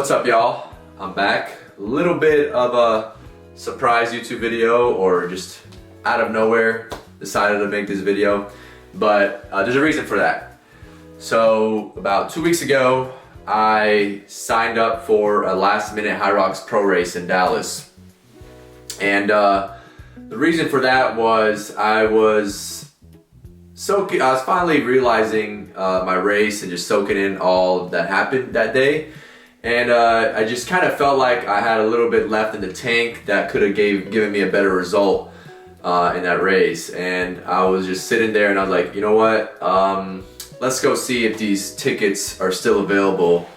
What's up, y'all? I'm back. A little bit of a surprise YouTube video, or just out of nowhere decided to make this video, but there's a reason for that. So about 2 weeks ago, I signed up for a last-minute Hyrox Pro race in Dallas, and the reason for that was I was finally realizing my race and just soaking in all that happened that day. And I just kind of felt like I had a little bit left in the tank that could have given me a better result in that race. And I was just sitting there and I was like, you know what? Let's go see if these tickets are still available,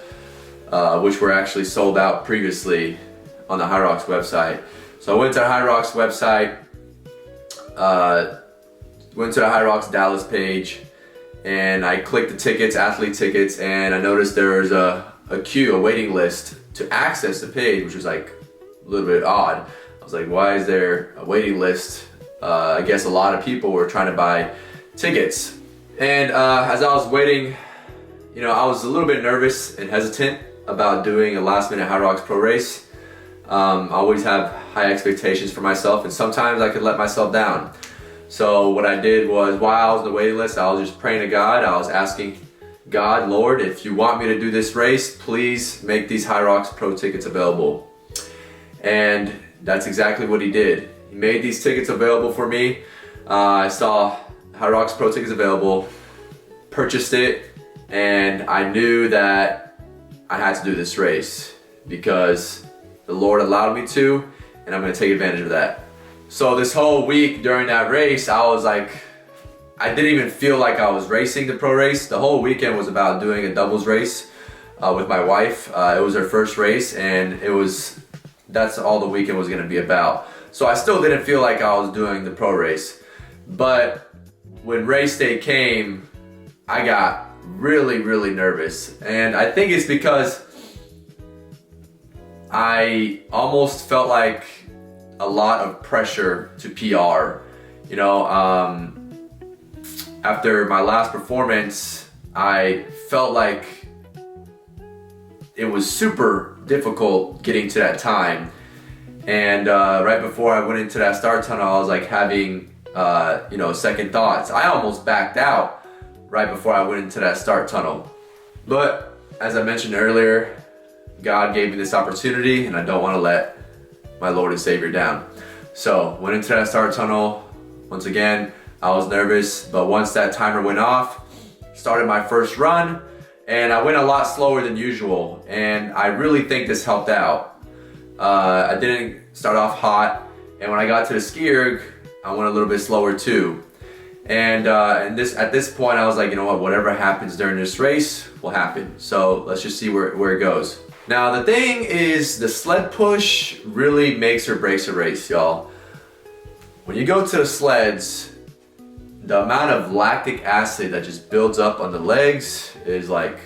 which were actually sold out previously on the Hyrox website. So I went to the Hyrox website, went to the Hyrox Dallas page, and I clicked the tickets, athlete tickets, and I noticed there was a waiting list to access the page, which was like a little bit odd. I was like, why is there a waiting list? I guess a lot of people were trying to buy tickets. And as I was waiting, you know, I was a little bit nervous and hesitant about doing a last-minute Hyrox Pro race. I always have high expectations for myself, and sometimes I could let myself down. So what I did was, while I was on the waiting list, I was just praying to God. I was asking God, Lord, if you want me to do this race, please make these Hyrox Pro tickets available. And that's exactly what he did. He made these tickets available for me. I saw Hyrox Pro tickets available, purchased it, and I knew that I had to do this race because the Lord allowed me to, and I'm going to take advantage of that. So this whole week during that race, I was like, I didn't even feel like I was racing the pro race. The whole weekend was about doing a doubles race with my wife. It was her first race, and that's all the weekend was gonna be about. So I still didn't feel like I was doing the pro race. But when race day came, I got really, really nervous. And I think it's because I almost felt like a lot of pressure to PR. You know, after my last performance, I felt like it was super difficult getting to that time. And right before I went into that start tunnel, I was like having, you know, second thoughts. I almost backed out right before I went into that start tunnel. But as I mentioned earlier, God gave me this opportunity, and I don't want to let my Lord and Savior down. So went into that start tunnel. Once again, I was nervous, but once that timer went off, started my first run, and I went a lot slower than usual, and I really think this helped out. I didn't start off hot, and when I got to the ski erg, I went a little bit slower too. And at this point, I was like, you know what, whatever happens during this race will happen. So let's just see where it goes. Now the thing is, the sled push really makes or breaks a race, y'all. When you go to the sleds, the amount of lactic acid that just builds up on the legs is like,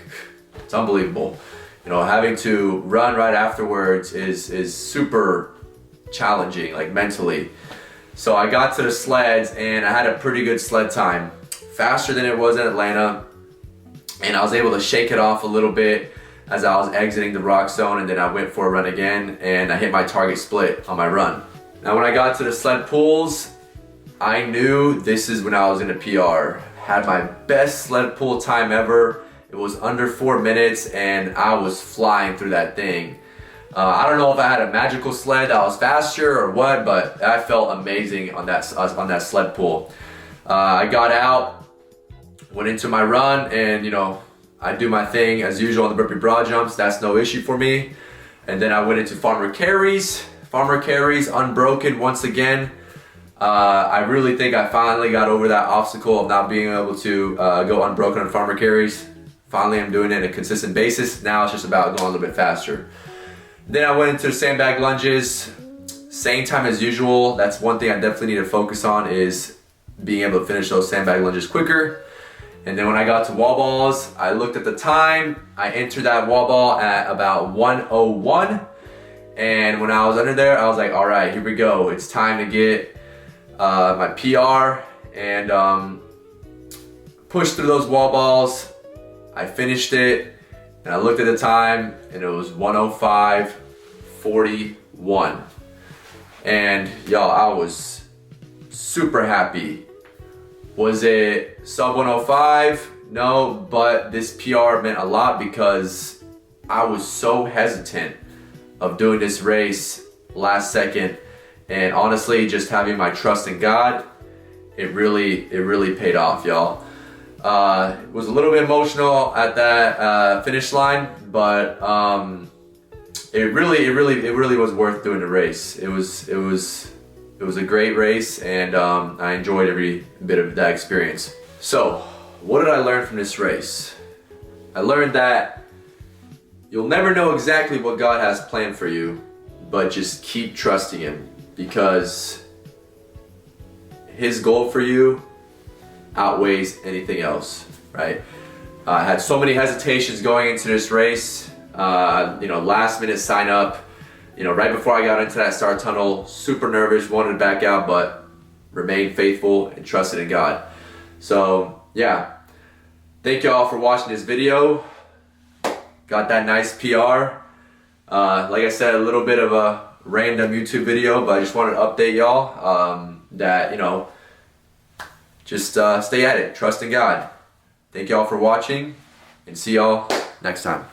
it's unbelievable. You know, having to run right afterwards is super challenging, like mentally. So I got to the sleds and I had a pretty good sled time, faster than it was in Atlanta, and I was able to shake it off a little bit as I was exiting the rock zone, and then I went for a run again, and I hit my target split on my run. Now when I got to the sled pulls, I knew this is when I was in a PR. Had my best sled pull time ever. It was under 4 minutes, and I was flying through that thing. I don't know if I had a magical sled that was faster or what, but I felt amazing on that sled pull. I got out, went into my run, and you know, I do my thing as usual on the burpee broad jumps. That's no issue for me. And then I went into farmer carries. Farmer carries unbroken once again. I really think I finally got over that obstacle of not being able to go unbroken on farmer carries. Finally, I'm doing it on a consistent basis. Now it's just about going a little bit faster. Then I went into the sandbag lunges. Same time as usual. That's one thing I definitely need to focus on, is being able to finish those sandbag lunges quicker. And then when I got to wall balls, I looked at the time. I entered that wall ball at about 1:01. And when I was under there, I was like, all right, here we go. It's time to get my PR and push through those wall balls. I finished it, And I looked at the time and it was 1:05:41. And y'all, I was super happy. Was it sub 1:05? No, but this PR meant a lot because I was so hesitant of doing this race last second, and honestly, just having my trust in God, it really paid off, y'all. It was a little bit emotional at that finish line, but it really was worth doing the race. It was a great race, and I enjoyed every bit of that experience. So, what did I learn from this race? I learned that you'll never know exactly what God has planned for you, but just keep trusting Him, because His goal for you outweighs anything else, right? I had so many hesitations going into this race. Last minute sign up, right before I got into that start tunnel, super nervous, wanted to back out, but remained faithful and trusted in God. So yeah, thank y'all for watching this video. Got that nice PR. Like I said, a little bit of a random YouTube video, but I just wanted to update y'all that, just stay at it, trust in God. Thank y'all for watching, and see y'all next time.